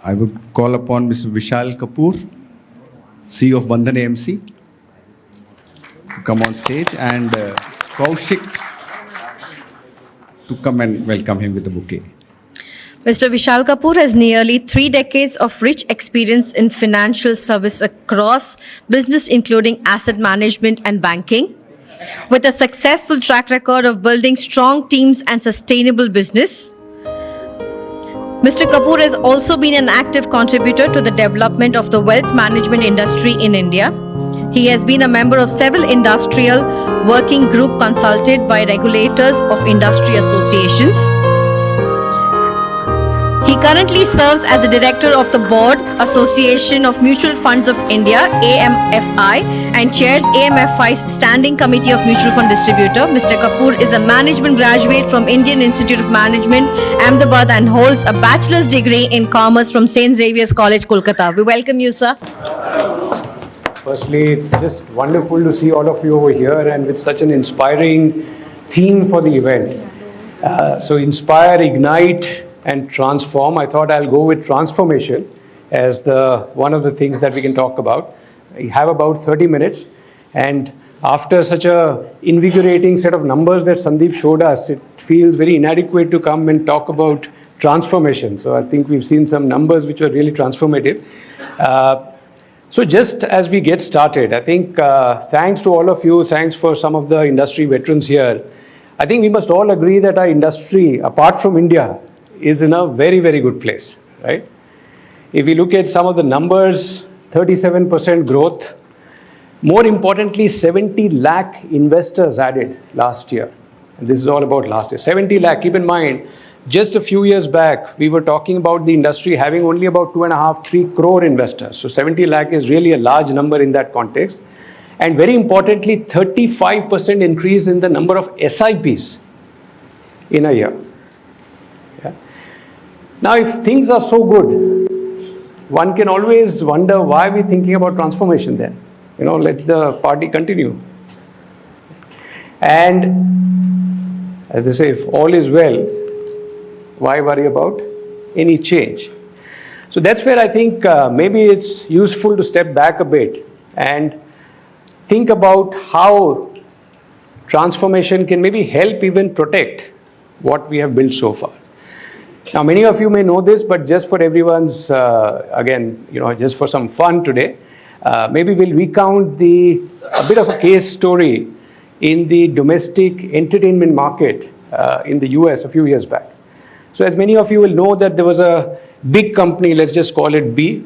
I would call upon Mr. Vishal Kapoor, CEO of Bandhan AMC, to come on stage, and Kaushik to come and welcome him with the bouquet. Mr. Vishal Kapoor has nearly 3 decades of rich experience in financial service across business, including asset management and banking. With a successful track record of building strong teams and sustainable business, Mr. Kapoor has also been an active contributor to the development of the wealth management industry in India. He has been a member of several industrial working group consulted by regulators of industry associations. He currently serves as the director of the Board Association of Mutual Funds of India, AMFI, and chairs AMFI's Standing Committee of Mutual Fund Distributor. Mr. Kapoor is a management graduate from Indian Institute of Management, Ahmedabad, and holds a bachelor's degree in commerce from St. Xavier's College, Kolkata. We welcome you, sir. Firstly, it's just wonderful to see all of you over here and with such an inspiring theme for the event. So inspire, ignite, and transform. I thought I'll go with transformation as one of the things that we can talk about. We have about 30 minutes, and after such a invigorating set of numbers that Sandeep showed us, it feels very inadequate to come and talk about transformation. So I think we've seen some numbers which are really transformative. So just as we get started, I think thanks to all of you, thanks for some of the industry veterans here. I think we must all agree that our industry, apart from India, is in a very, very good place, right? If we look at some of the numbers, 37% growth. More importantly, 70 lakh investors added last year. And this is all about last year. 70 lakh, keep in mind, just a few years back, we were talking about the industry having only about 2.5, 3 crore investors. So 70 lakh is really a large number in that context. And very importantly, 35% increase in the number of SIPs in a year. Now, if things are so good, one can always wonder why we're thinking about transformation then. Let the party continue. And as they say, if all is well, why worry about any change? So that's where I think maybe it's useful to step back a bit and think about how transformation can maybe help even protect what we have built so far. Now, many of you may know this, but just for everyone's, again, just for some fun today, maybe we'll recount a bit of a case story in the domestic entertainment market in the US a few years back. So as many of you will know that there was a big company, let's just call it B,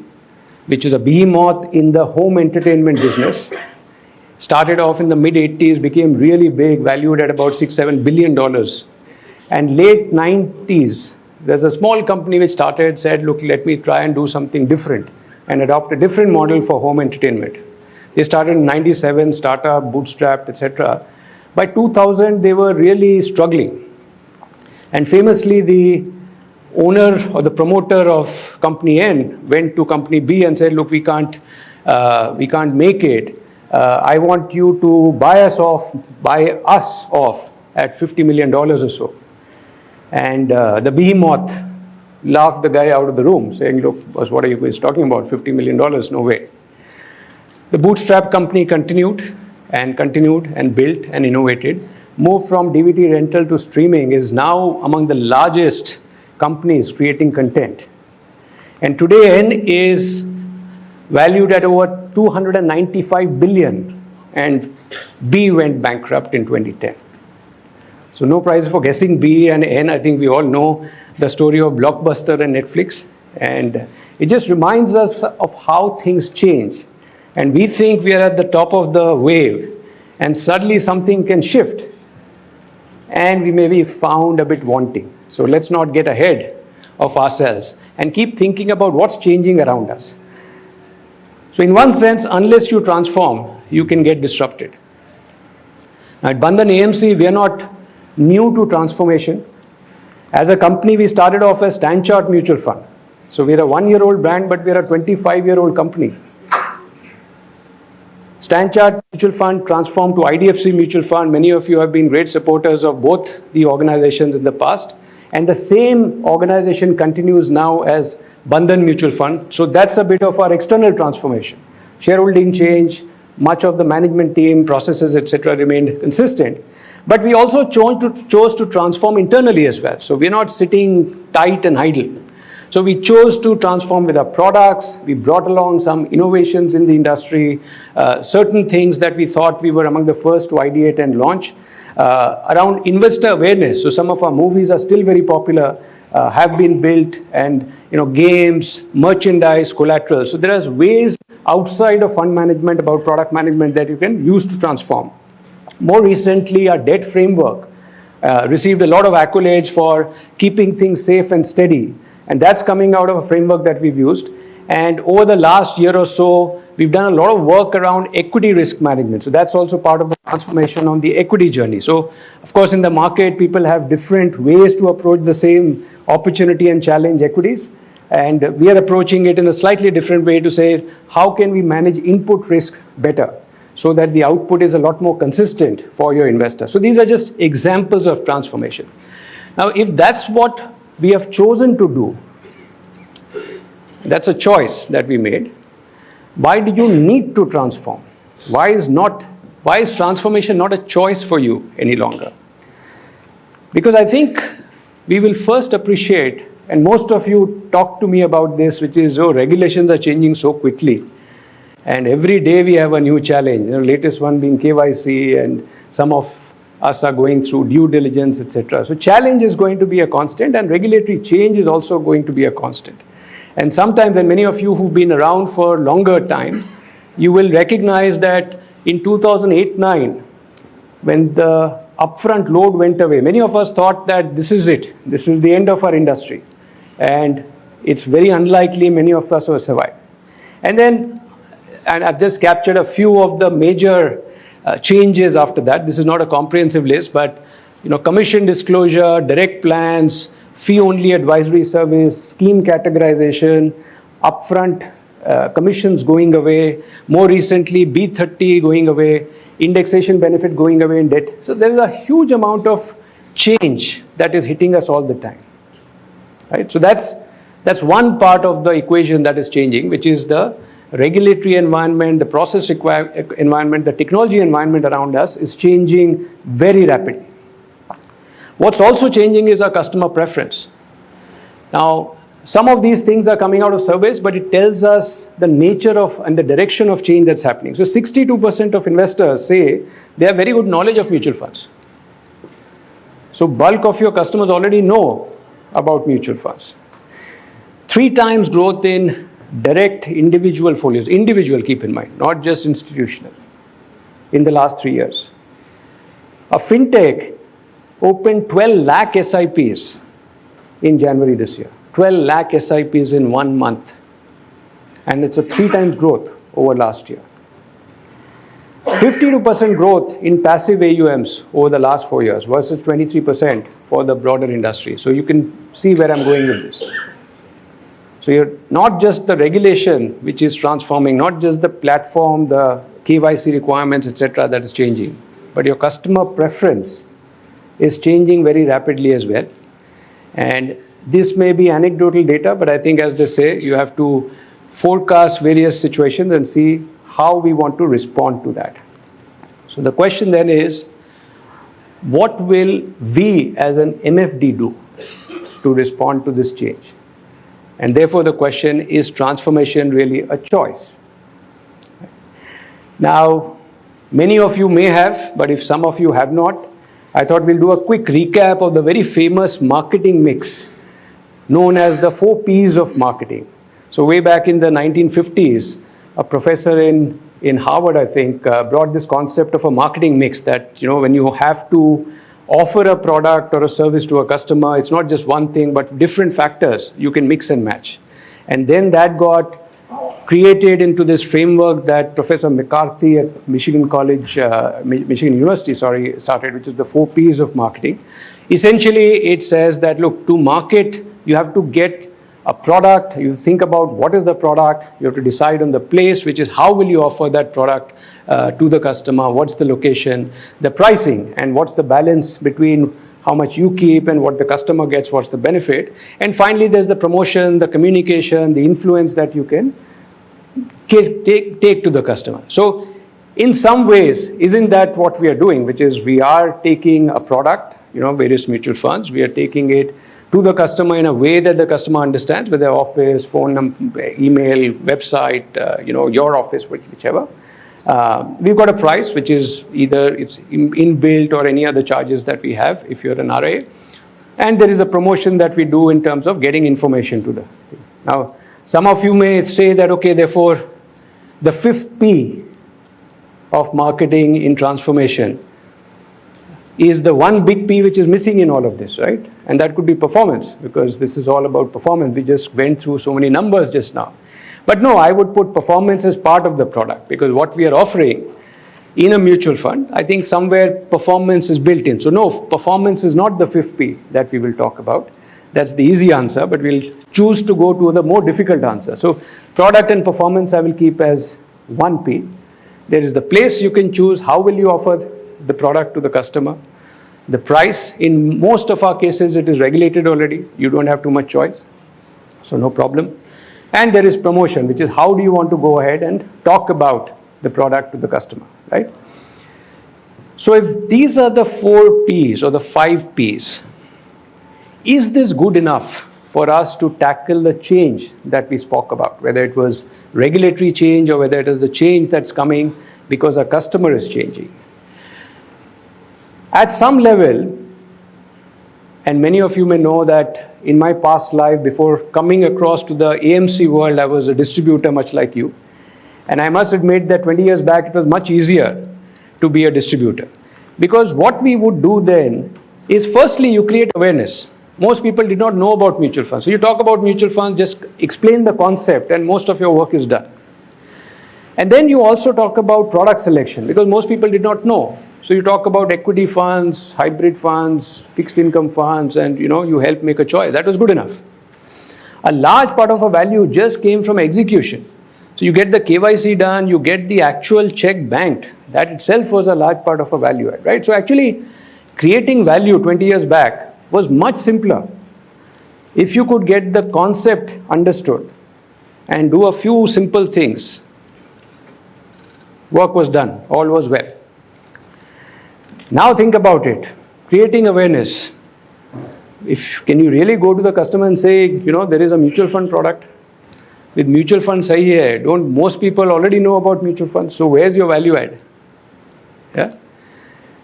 which is a behemoth in the home entertainment business. Started off in the mid-80s, became really big, valued at about $6-7 billion. And late 90s, there's a small company which said, look, let me try and do something different and adopt a different model for home entertainment. They started in 97, startup, bootstrapped, etc. By 2000, they were really struggling. And famously, the owner or the promoter of company N went to company B and said, look, we can't make it. I want you to buy us off at $50 million or so. And the behemoth laughed the guy out of the room, saying, look, boss, what are you guys talking about? $50 million? No way. The bootstrap company continued and built and innovated. Moved from DVD rental to streaming, is now among the largest companies creating content. And today N is valued at over 295 billion, and B went bankrupt in 2010. So no prize for guessing B and N. I think we all know the story of Blockbuster and Netflix. And it just reminds us of how things change. And we think we are at the top of the wave, and suddenly something can shift. And we may be found a bit wanting. So let's not get ahead of ourselves and keep thinking about what's changing around us. So in one sense, unless you transform, you can get disrupted. Now at Bandhan AMC, we are not new to transformation. As a company, we started off as Stanchart Mutual Fund. So we're a 1-year-old brand, but we're a 25-year-old company. Stanchart Mutual Fund transformed to IDFC Mutual Fund. Many of you have been great supporters of both the organizations in the past. And the same organization continues now as Bandhan Mutual Fund. So that's a bit of our external transformation. Shareholding change, much of the management team, processes, etc. remained consistent. But we also chose to transform internally as well. So we're not sitting tight and idle. So we chose to transform with our products. We brought along some innovations in the industry, certain things that we thought we were among the first to ideate and launch. Around investor awareness, so some of our movies are still very popular, have been built, and games, merchandise, collateral. So there are ways outside of fund management about product management that you can use to transform. More recently, our debt framework received a lot of accolades for keeping things safe and steady. And that's coming out of a framework that we've used. And over the last year or so, we've done a lot of work around equity risk management. So that's also part of the transformation on the equity journey. So, of course, in the market, people have different ways to approach the same opportunity and challenge equities. And we are approaching it in a slightly different way to say, how can we manage input risk better so that the output is a lot more consistent for your investor? So these are just examples of transformation. Now, if that's what we have chosen to do, that's a choice that we made. Why do you need to transform? Why is transformation not a choice for you any longer? Because I think we will first appreciate, and most of you talk to me about this, which is, regulations are changing so quickly. And every day we have a new challenge. Latest one being KYC, and some of us are going through due diligence, etc. So challenge is going to be a constant, and regulatory change is also going to be a constant. And sometimes, and many of you who've been around for longer time, you will recognize that in 2008-9, when the upfront load went away, many of us thought that this is it. This is the end of our industry. And it's very unlikely many of us will survive. And I've just captured a few of the major changes after that. This is not a comprehensive list, but commission disclosure, direct plans, fee-only advisory service, scheme categorization, upfront commissions going away, more recently B30 going away, indexation benefit going away in debt. So there is a huge amount of change that is hitting us all the time. Right? So that's one part of the equation that is changing, which is the regulatory environment, the process environment, the technology environment around us is changing very rapidly. What's also changing is our customer preference. Now, some of these things are coming out of surveys, but it tells us the nature of and the direction of change that's happening. So 62% of investors say they have very good knowledge of mutual funds. So bulk of your customers already know about mutual funds. 3 times growth in direct individual folios, individual, keep in mind, not just institutional, in the last 3 years. A fintech opened 12 lakh SIPs in January this year. 12 lakh SIPs in 1 month. And it's a 3 times growth over last year. 52% growth in passive AUMs over the last 4 years versus 23% for the broader industry. So you can see where I'm going with this. So you're not just the regulation which is transforming, not just the platform, the KYC requirements, etc. that is changing, but your customer preference is changing very rapidly as well. And this may be anecdotal data, but I think, as they say, you have to forecast various situations and see how we want to respond to that. So the question then is, what will we as an MFD do to respond to this change? And therefore the question, is transformation really a choice? Now, many of you may have, but if some of you have not, I thought we'll do a quick recap of the very famous marketing mix known as the 4 Ps of marketing. So way back in the 1950s, a professor in Harvard, I think, brought this concept of a marketing mix that, when you have to offer a product or a service to a customer, it's not just one thing, but different factors you can mix and match. And then that got created into this framework that Professor McCarthy at Michigan University started, which is the 4 Ps of marketing. Essentially, it says that, look, to market, you have to get a product, you think about what is the product, you have to decide on the place, which is how will you offer that product to the customer, what's the location, the pricing, and what's the balance between how much you keep and what the customer gets, what's the benefit. And finally, there's the promotion, the communication, the influence that you can take to the customer. So in some ways, isn't that what we are doing, which is we are taking a product, various mutual funds, we are taking it to the customer in a way that the customer understands with their office, phone number, email, website, your office, whichever. We've got a price, which is either it's inbuilt or any other charges that we have if you're an RA. And there is a promotion that we do in terms of getting information to the thing. Now, some of you may say that, okay, therefore, the fifth P of marketing in transformation is the one big P which is missing in all of this, right? And that could be performance, because this is all about performance. We just went through so many numbers just now. But no, I would put performance as part of the product, because what we are offering in a mutual fund, I think somewhere performance is built in. So no, performance is not the fifth P that we will talk about. That's the easy answer, but we'll choose to go to the more difficult answer. So product and performance I will keep as one P. There is the place you can choose. How will you offer the product to the customer? The price, in most of our cases, it is regulated already. You don't have too much choice. So no problem. And there is promotion, which is how do you want to go ahead and talk about the product to the customer, right? So if these are the 4 Ps or the 5 Ps, is this good enough for us to tackle the change that we spoke about, whether it was regulatory change or whether it is the change that's coming because our customer is changing? At some level, and many of you may know that in my past life, before coming across to the AMC world, I was a distributor much like you. And I must admit that 20 years back, it was much easier to be a distributor. Because what we would do then is, firstly, you create awareness. Most people did not know about mutual funds. So you talk about mutual funds, just explain the concept, and most of your work is done. And then you also talk about product selection, because most people did not know. So you talk about equity funds, hybrid funds, fixed income funds, and you help make a choice. That was good enough. A large part of our value just came from execution. So you get the KYC done, you get the actual check banked. That itself was a large part of our value add, right? So actually, creating value 20 years back was much simpler. If you could get the concept understood and do a few simple things, work was done, all was well. Now think about it, creating awareness. Can you really go to the customer and say, there is a mutual fund product? With mutual fund, sahi hai. Don't most people already know about mutual funds? So where's your value add? Yeah?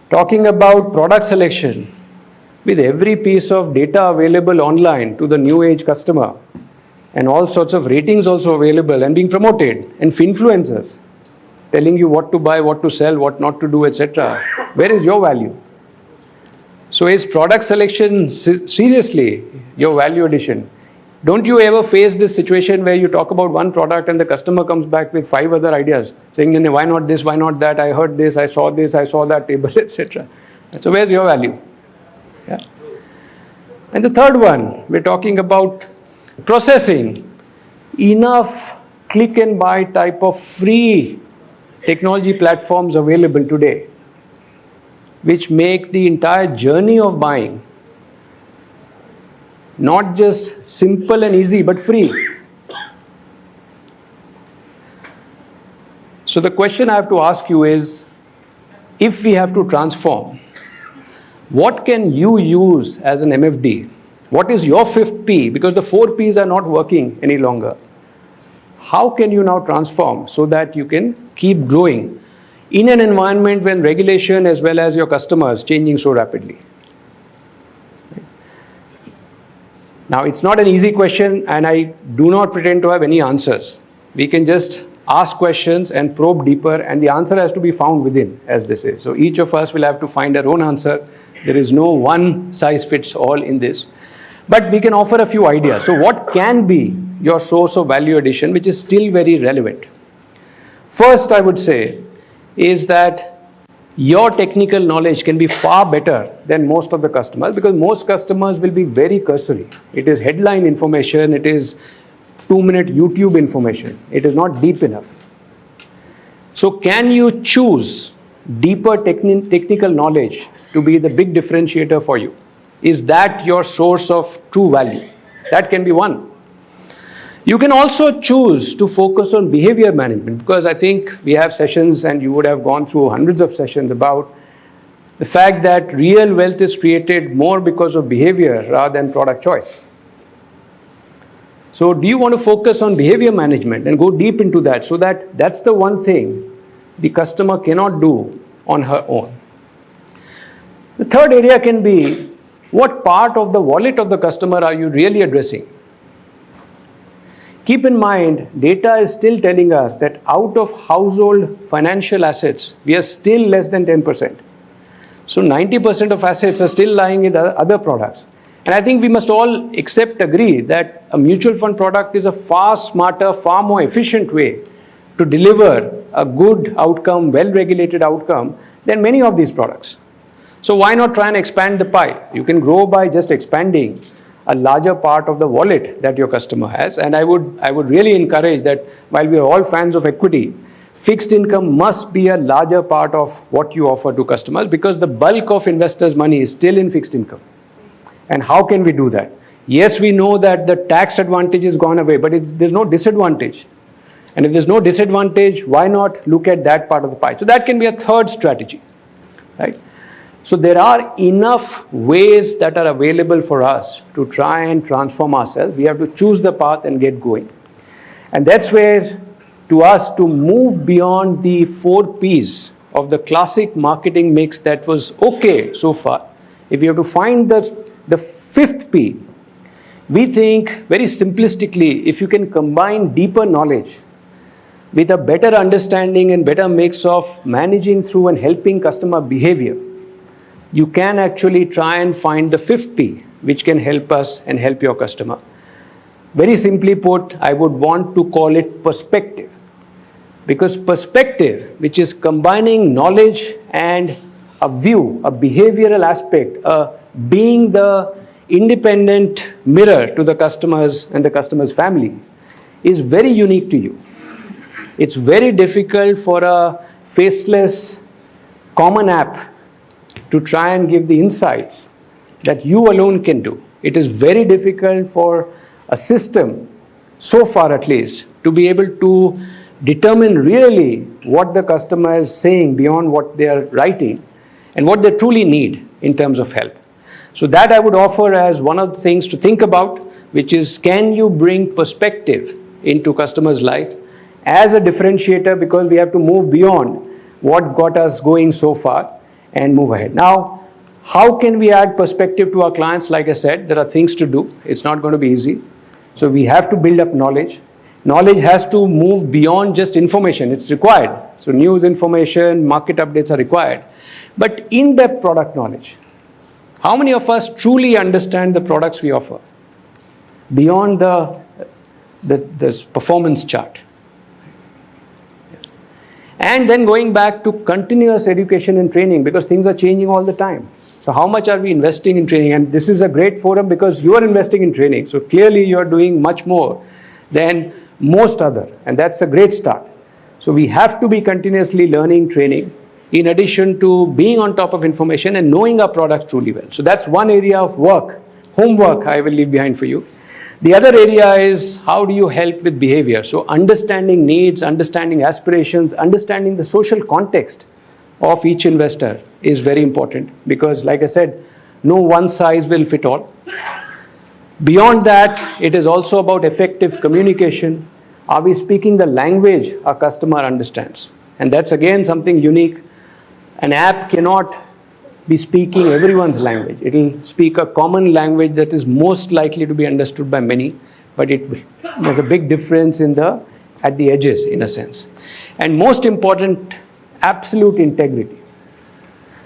Talking about product selection, with every piece of data available online to the new age customer, and all sorts of ratings also available and being promoted, and influencers telling you what to buy, what to sell, what not to do, etc. Where is your value? So is product selection seriously your value addition? Don't you ever face this situation where you talk about one product and the customer comes back with 5 other ideas, saying, why not this, why not that, I heard this, I saw that table, etc. So where's your value? Yeah. And the third one, we're talking about processing. Enough click and buy type of free technology platforms available today, which make the entire journey of buying not just simple and easy, but free. So the question I have to ask you is, if we have to transform, what can you use as an MFD? What is your 5th P? Because the 4 Ps are not working any longer. How can you now transform so that you can keep growing in an environment when regulation as well as your customers changing so rapidly? Now, it's not an easy question, and I do not pretend to have any answers. We can just ask questions and probe deeper, and the answer has to be found within, as they say. So each of us will have to find our own answer. There is no one size fits all in this. But we can offer a few ideas. So what can be your source of value addition, which is still very relevant? First, I would say, is that your technical knowledge can be far better than most of the customers, because most customers will be very cursory. It is headline information, it is 2-minute YouTube information. It is not deep enough. So can you choose deeper technical knowledge to be the big differentiator for you? Is that your source of true value? That can be one. You can also choose to focus on behavior management, because I think we have sessions, and you would have gone through hundreds of sessions about the fact that real wealth is created more because of behavior rather than product choice. So do you want to focus on behavior management and go deep into that, so that that's the one thing the customer cannot do on her own? The third area can be, what part of the wallet of the customer are you really addressing? Keep in mind, data is still telling us that out of household financial assets, we are still less than 10%. So 90% of assets are still lying in the other products. And I think we must all agree that a mutual fund product is a far smarter, far more efficient way to deliver a good outcome, well-regulated outcome than many of these products. So why not try and expand the pie? You can grow by just expanding a larger part of the wallet that your customer has. And I would really encourage that while we are all fans of equity, fixed income must be a larger part of what you offer to customers, because the bulk of investors' money is still in fixed income. And how can we do that? Yes, we know that the tax advantage is gone away, but there's no disadvantage. And if there's no disadvantage, why not look at that part of the pie? So that can be a third strategy, right? So there are enough ways that are available for us to try and transform ourselves. We have to choose the path and get going. And that's where, to us, to move beyond the 4 Ps of the classic marketing mix that was okay so far, if you have to find the 5th P, we think very simplistically, if you can combine deeper knowledge with a better understanding and better mix of managing through and helping customer behavior, you can actually try and find the 5th P, which can help us and help your customer. Very simply put, I would want to call it perspective. Because perspective, which is combining knowledge and a view, a behavioral aspect, being the independent mirror to the customers and the customer's family, is very unique to you. It's very difficult for a faceless common app to try and give the insights that you alone can do. It is very difficult for a system, so far at least, to be able to determine really what the customer is saying beyond what they are writing and what they truly need in terms of help. So that I would offer as one of the things to think about, which is, can you bring perspective into customers' life as a differentiator, because we have to move beyond what got us going so far and move ahead. Now, how can we add perspective to our clients? Like I said, there are things to do. It's not going to be easy. So we have to build up knowledge. Knowledge has to move beyond just information. It's required. So news, information, market updates are required. But in-depth product knowledge. How many of us truly understand the products we offer beyond the performance chart? And then going back to continuous education and training, because things are changing all the time. So how much are we investing in training? And this is a great forum because you are investing in training. So clearly you are doing much more than most other. And that's a great start. So we have to be continuously learning, training, in addition to being on top of information and knowing our products truly well. So that's one area of work, homework I will leave behind for you. The other area is, how do you help with behavior? So understanding needs, understanding aspirations, understanding the social context of each investor is very important, because like I said, no one size will fit all. Beyond that, it is also about effective communication. Are we speaking the language our customer understands? And that's again something unique. An app cannot be speaking everyone's language. It will speak a common language that is most likely to be understood by many, but there's a big difference at the edges, in a sense. And most important, absolute integrity.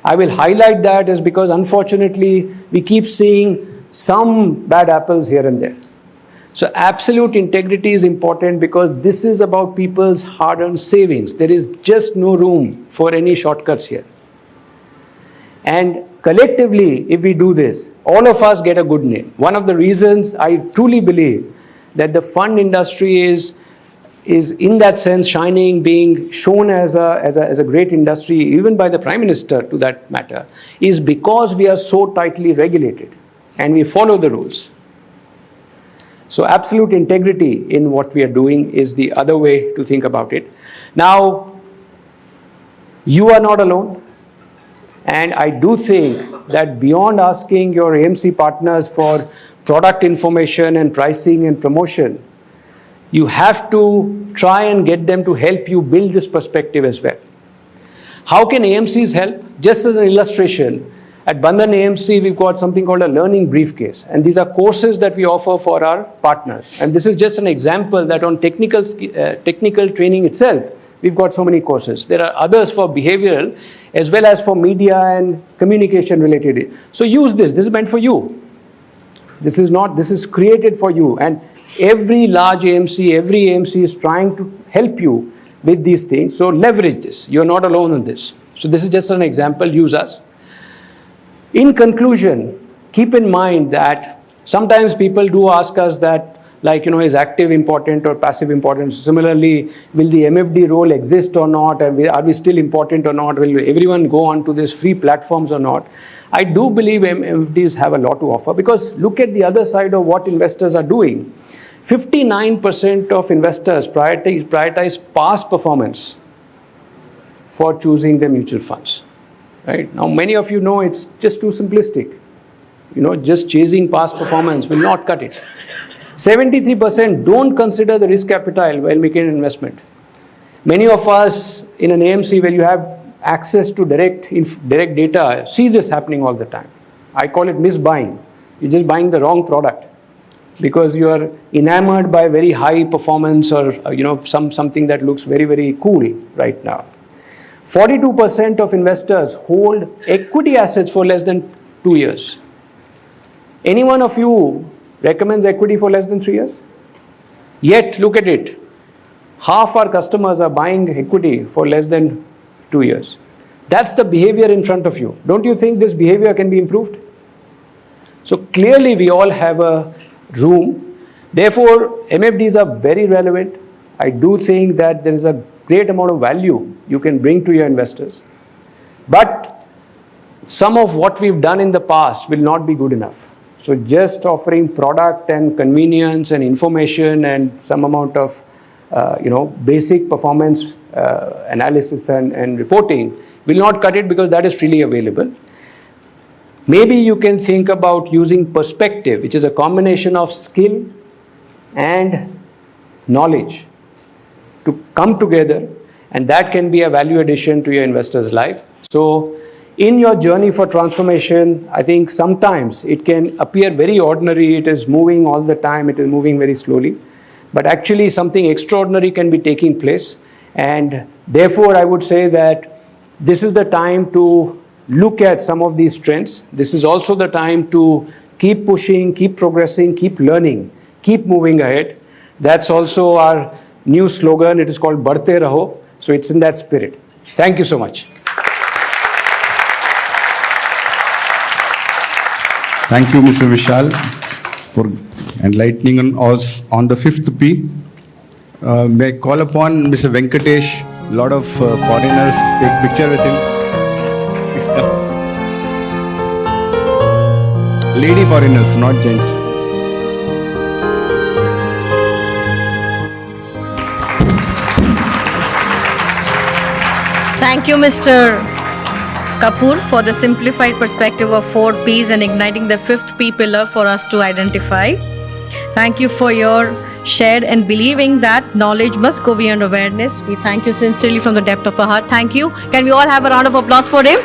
I will highlight that is because unfortunately we keep seeing some bad apples here and there. So absolute integrity is important because this is about people's hard-earned savings. There is just no room for any shortcuts here. And collectively, if we do this, all of us get a good name. One of the reasons I truly believe that the fund industry is in that sense shining, being shown as a great industry, even by the Prime Minister to that matter, is because we are so tightly regulated. and we follow the rules. So absolute integrity in what we are doing is the other way to think about it. Now, you are not alone. And I do think that beyond asking your AMC partners for product information and pricing and promotion, you have to try and get them to help you build this perspective as well. How can AMCs help? Just as an illustration, at Bandhan AMC, we've got something called a learning briefcase. And these are courses that we offer for our partners. And this is just an example that on technical training itself, we've got so many courses. There are others for behavioral as well as for media and communication related. So use this. This is meant for you. This is created for you. And every large AMC, every AMC is trying to help you with these things. So leverage this. You're not alone in this. So this is just an example. Use us. In conclusion, keep in mind that sometimes people do ask us that, like, is active important or passive important? Similarly, will the MFD role exist or not? Are we still important or not? Will everyone go on to these free platforms or not? I do believe MFDs have a lot to offer, because look at the other side of what investors are doing. 59% of investors prioritize past performance for choosing their mutual funds. Right? Now, many of you know it's just too simplistic. Just chasing past performance will not cut it. 73% don't consider the risk capital while making an investment. Many of us in an AMC where you have access to direct data see this happening all the time. I call it misbuying. You're just buying the wrong product because you are enamored by very high performance or something that looks very, very cool right now. 42% of investors hold equity assets for less than 2 years. Any one of you recommends equity for less than 3 years? Yet, look at it. Half our customers are buying equity for less than 2 years. That's the behavior in front of you. Don't you think this behavior can be improved? So clearly we all have a room. Therefore, MFDs are very relevant. I do think that there is a great amount of value you can bring to your investors. But some of what we've done in the past will not be good enough. So just offering product and convenience and information and some amount of basic performance analysis and reporting will not cut it, because that is freely available. Maybe you can think about using perspective, which is a combination of skill and knowledge, to come together, and that can be a value addition to your investor's life. So in your journey for transformation, I think sometimes it can appear very ordinary. It is moving all the time. It is moving very slowly. But actually something extraordinary can be taking place. And therefore, I would say that this is the time to look at some of these trends. This is also the time to keep pushing, keep progressing, keep learning, keep moving ahead. That's also our new slogan. It is called Badhte Raho. So it's in that spirit. Thank you so much. Thank you, Mr. Vishal, for enlightening us on the fifth P. May I call upon Mr. Venkatesh? A lot of foreigners take picture with him. Please come. Lady foreigners, not gents. Thank you, Mr. Kapoor, for the simplified perspective of 4 Ps and igniting the 5th P pillar for us to identify. Thank you for your shared and believing that knowledge must go beyond awareness. We thank you sincerely from the depth of our heart. Thank you. Can we all have a round of applause for him?